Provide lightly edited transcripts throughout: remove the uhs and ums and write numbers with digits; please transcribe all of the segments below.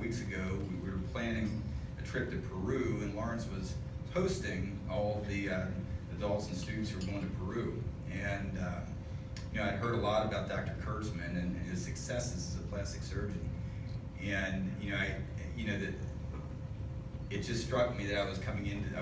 weeks ago, we were planning a trip to Peru, and Lawrence was hosting all the adults and students who were going to Peru. And I'd heard a lot about Dr. Kurtzman and his successes as a plastic surgeon. And that it just struck me that I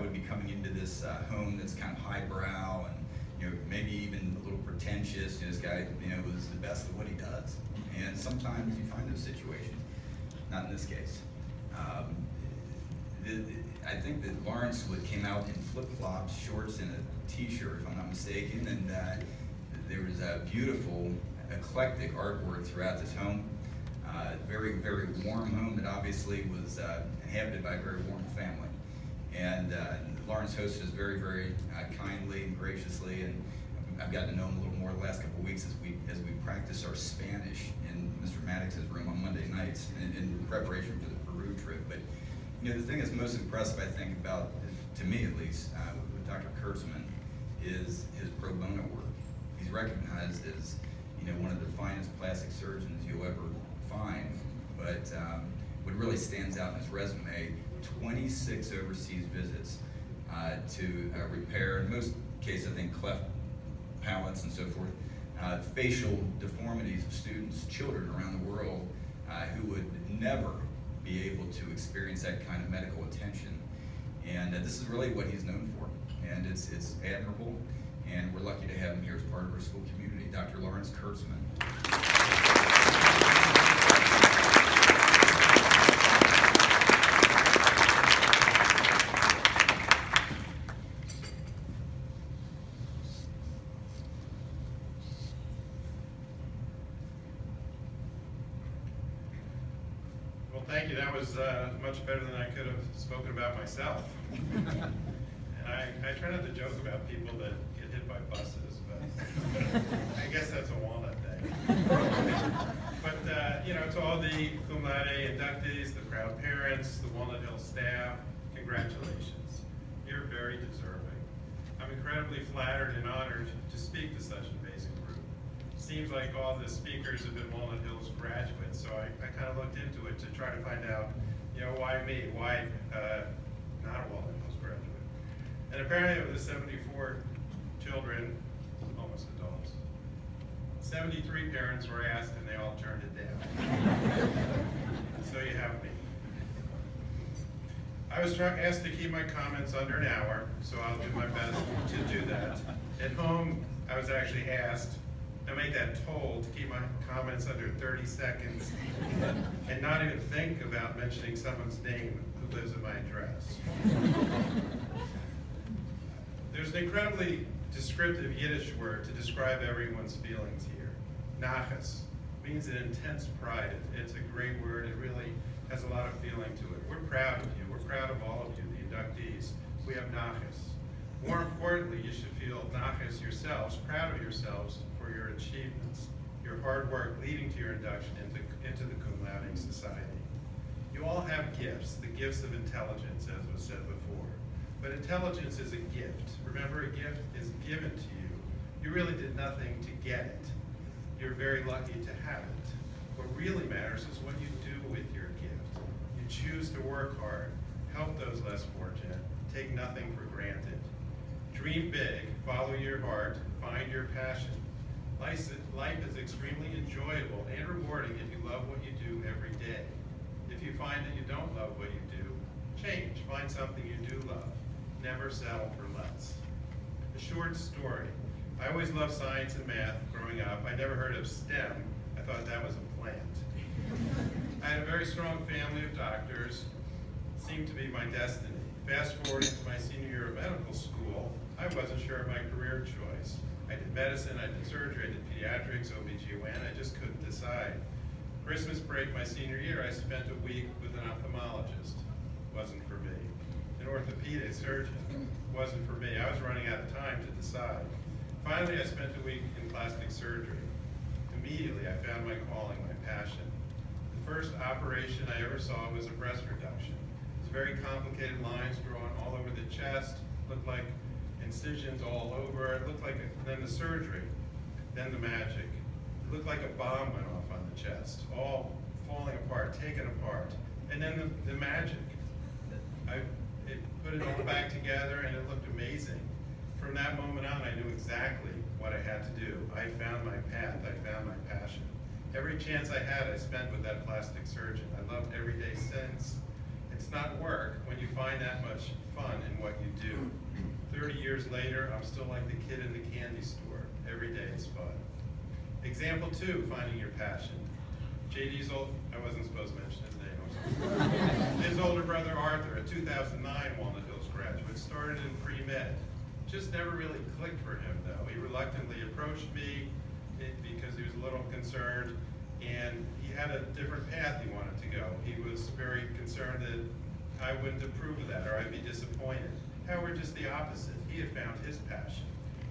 would be coming into this home that's kind of highbrow and maybe even a little pretentious. This guy was the best at what he does. And sometimes you find those situations. Not in this case. I think that Lawrence came out in flip-flops, shorts, and a t-shirt, if I'm not mistaken, and there was a beautiful, eclectic artwork throughout this home. Very, very warm home that obviously was inhabited by a very warm family. And Lawrence hosted us very, very kindly and graciously, and I've gotten to know him a little more the last couple of weeks as we practice our Spanish in Mr. Maddox's room on Monday nights in preparation for the Peru trip. But the thing that's most impressive, I think, about, to me at least, with Dr. Kurtzman is his pro bono work. He's recognized as one of the finest plastic surgeons you'll ever find, but what really stands out in his resume, 26 overseas visits to repair, in most cases I think cleft palates and so forth, facial deformities of students, children around the world who would never be able to experience that kind of medical attention. And this is really what he's known for, and it's admirable, and we're lucky to have him here as part of our school community. Dr. Lawrence Kurtzman. Well, thank you. That was much better than I could have spoken about myself. And I try not to joke about people that get hit by buses, but I guess that's a walnut day. But to all the Cum Laude inductees, the proud parents, the Walnut Hill staff, congratulations. You're very deserving. I'm incredibly flattered and honored to speak to such an amazing group. Seems like all the speakers have been Walnut Hills graduates, so I kind of looked into it to try to find out, why me? Why not a Walnut Hills graduate? And apparently of the 74 children, almost adults, 73 parents were asked and they all turned it down. So you have me. I was asked to keep my comments under an hour, so I'll do my best to do that. At home, I was actually asked, I make that told, to keep my comments under 30 seconds and not even think about mentioning someone's name who lives at my address. There's an incredibly descriptive Yiddish word to describe everyone's feelings here. Nachas means an intense pride. It's a great word. It really has a lot of feeling to it. We're proud of you. We're proud of all of you, the inductees. We have nachas. More importantly, you should feel nachas yourselves, proud of yourselves for your achievements, your hard work leading to your induction into the Cum Laude Society. You all have gifts, the gifts of intelligence, as was said before. But intelligence is a gift. Remember, a gift is given to you. You really did nothing to get it. You're very lucky to have it. What really matters is what you do with your gift. You choose to work hard, help those less fortunate, take nothing for granted. Dream big, follow your heart, find your passion. Life is extremely enjoyable and rewarding if you love what you do every day. If you find that you don't love what you do, change, find something you do love. Never settle for less. A short story. I always loved science and math growing up. I never heard of STEM. I thought that was a plant. I had a very strong family of doctors. It seemed to be my destiny. Fast forwarding to my senior year of medical school, I wasn't sure of my career choice. I did medicine, I did surgery, I did pediatrics, OBGYN, I just couldn't decide. Christmas break my senior year, I spent a week with an ophthalmologist. Wasn't for me. An orthopedic surgeon. Wasn't for me. I was running out of time to decide. Finally, I spent a week in plastic surgery. Immediately, I found my calling, my passion. The first operation I ever saw was a breast reduction. It was very complicated lines drawn all over the chest, looked like incisions all over. It looked like, then the surgery, then the magic. It looked like a bomb went off on the chest, all falling apart, taken apart. And then the magic. It put it all back together and it looked amazing. From that moment on, I knew exactly what I had to do. I found my path, I found my passion. Every chance I had, I spent with that plastic surgeon. I loved every day since. It's not work when you find that much fun in what you do. 30 years later, I'm still like the kid in the candy store. Every day is fun. Example 2, finding your passion. JD's I wasn't supposed to mention his name, I'm sorry. His older brother Arthur, a 2009 Walnut Hills graduate, started in pre-med. Just never really clicked for him though. He reluctantly approached me because he was a little concerned, and he had a different path he wanted to go. He was very concerned that I wouldn't approve of that or I'd be disappointed. However, just the opposite. He had found his passion.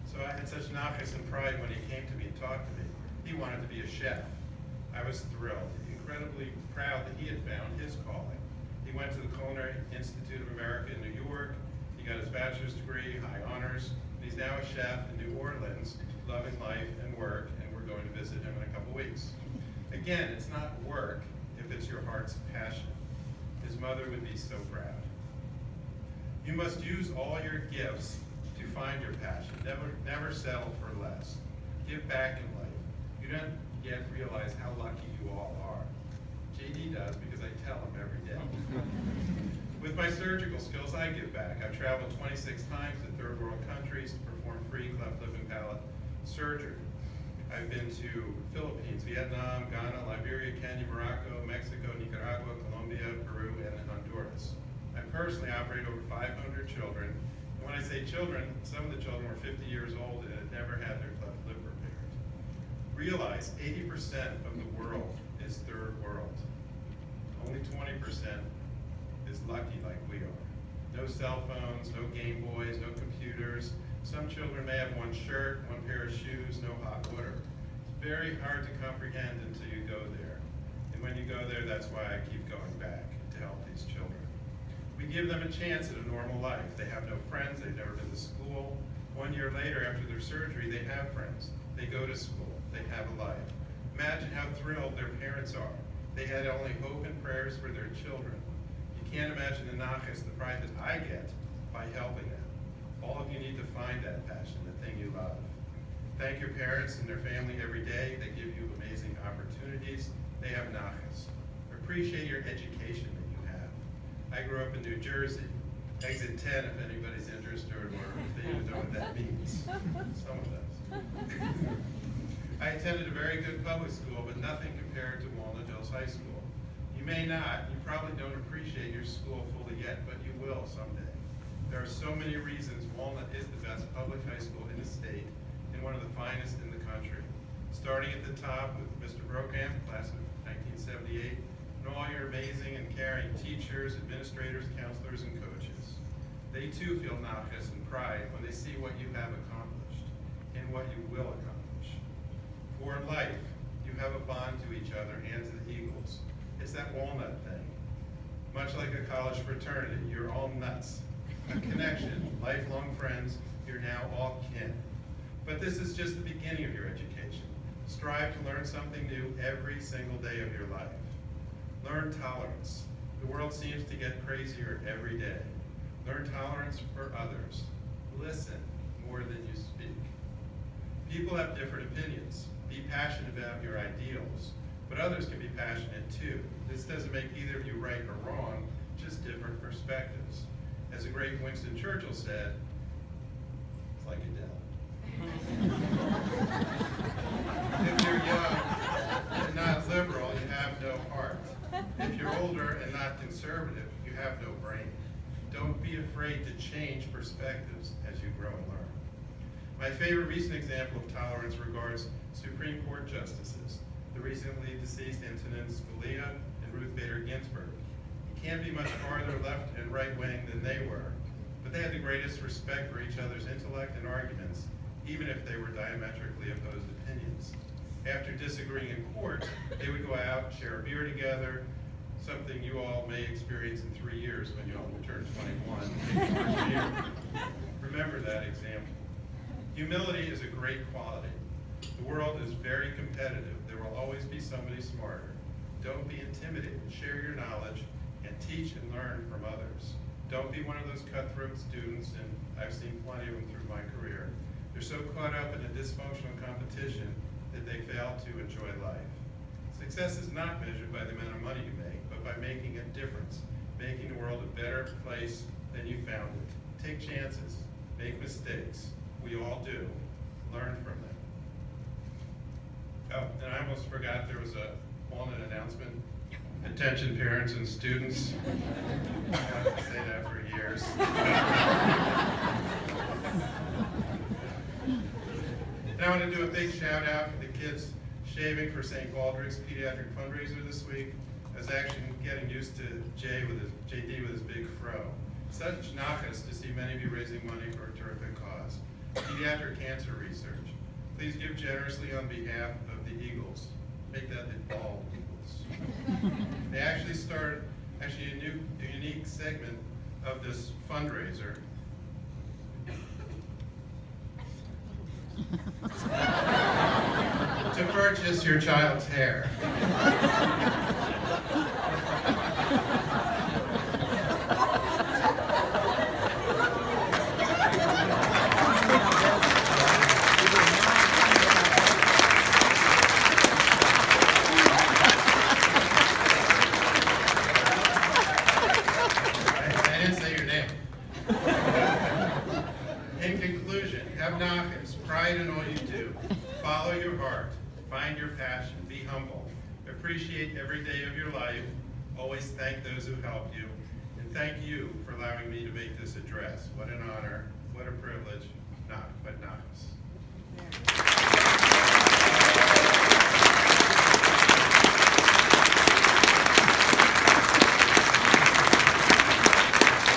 So I had such nachas and pride when he came to me and talked to me. He wanted to be a chef. I was thrilled, incredibly proud that he had found his calling. He went to the Culinary Institute of America in New York. He got his bachelor's degree, high honors. He's now a chef in New Orleans, loving life and work, and we're going to visit him in a couple weeks. Again, it's not work if it's your heart's passion. His mother would be so proud. You must use all your gifts to find your passion. Never settle for less. Give back in life. You don't yet realize how lucky you all are. JD does because I tell him every day. With my surgical skills, I give back. I've traveled 26 times to third world countries to perform free cleft lip and palate surgery. I've been to Philippines, Vietnam, Ghana, Liberia, Kenya, Morocco, Mexico, Nicaragua, Colombia, Peru, and Honduras. I personally operate over 500 children. And when I say children, some of the children were 50 years old and had never had their cleft lip repaired. Realize 80% of the world is third world. Only 20% is lucky like we are. No cell phones, no Game Boys, no computers. Some children may have one shirt, one pair of shoes, no hot water. It's very hard to comprehend until you go there. And when you go there, that's why I keep going back to help these children. We give them a chance at a normal life. They have no friends, they've never been to school. 1 year later, after their surgery, they have friends. They go to school, they have a life. Imagine how thrilled their parents are. They had only hope and prayers for their children. You can't imagine the nachas, the pride that I get by helping them. All of you need to find that passion, the thing you love. Thank your parents and their family every day. They give you amazing opportunities. They have nachas. Appreciate your education that you have. I grew up in New Jersey. Exit 10, if anybody's interested or if they even know what that means. Someone does. I attended a very good public school, but nothing compared to Walnut Hills High School. You may not, you probably don't appreciate your school fully yet, but you will someday. There are so many reasons Walnut is the best public high school in the state and one of the finest in the country. Starting at the top with Mr. Brokamp, class of 1978, and all your amazing and caring teachers, administrators, counselors, and coaches. They too feel nachas and pride when they see what you have accomplished and what you will accomplish. For life, you have a bond to each other and to the Eagles. It's that Walnut thing. Much like a college fraternity, you're all nuts. A connection, lifelong friends, you're now all kin. But this is just the beginning of your education. Strive to learn something new every single day of your life. Learn tolerance. The world seems to get crazier every day. Learn tolerance for others. Listen more than you speak. People have different opinions. Be passionate about your ideals, but others can be passionate too. This doesn't make either of you right or wrong, just different perspectives. As the great Winston Churchill said, it's like a devil. If you're young and not liberal, you have no heart. If you're older and not conservative, you have no brain. Don't be afraid to change perspectives as you grow and learn. My favorite recent example of tolerance regards Supreme Court justices, the recently deceased Antonin Scalia and Ruth Bader Ginsburg. You can't be much farther left and right wing than they were, but they had the greatest respect for each other's intellect and arguments, even if they were diametrically opposed opinions. After disagreeing in court, they would go out, share a beer together, something you all may experience in 3 years when you all turn 21. Remember that example. Humility is a great quality. The world is very competitive. There will always be somebody smarter. Don't be intimidated. Share your knowledge teach and learn from others. Don't be one of those cutthroat students, and I've seen plenty of them through my career. They're so caught up in a dysfunctional competition that they fail to enjoy life. Success is not measured by the amount of money you make, but by making a difference, making the world a better place than you found it. Take chances, make mistakes. We all do. Learn from them. Oh, and I almost forgot there was a walnut announcement. Attention parents and students. I have to say that for years. And I want to do a big shout out for the kids shaving for St. Baldrick's pediatric fundraiser this week. I was actually getting used to JD with his big fro. Such nachas to see many of you raising money for a terrific cause. Pediatric cancer research. Please give generously on behalf of the Eagles. Make that the bald Eagles. They actually started a unique segment of this fundraiser. To purchase your child's hair. I didn't say your name. In conclusion, have nachas, pride in all you do. Follow your heart, find your passion, be humble, appreciate every day of your life, always thank those who helped you, and thank you for allowing me to make this address. What an honor, what a privilege, but nachas.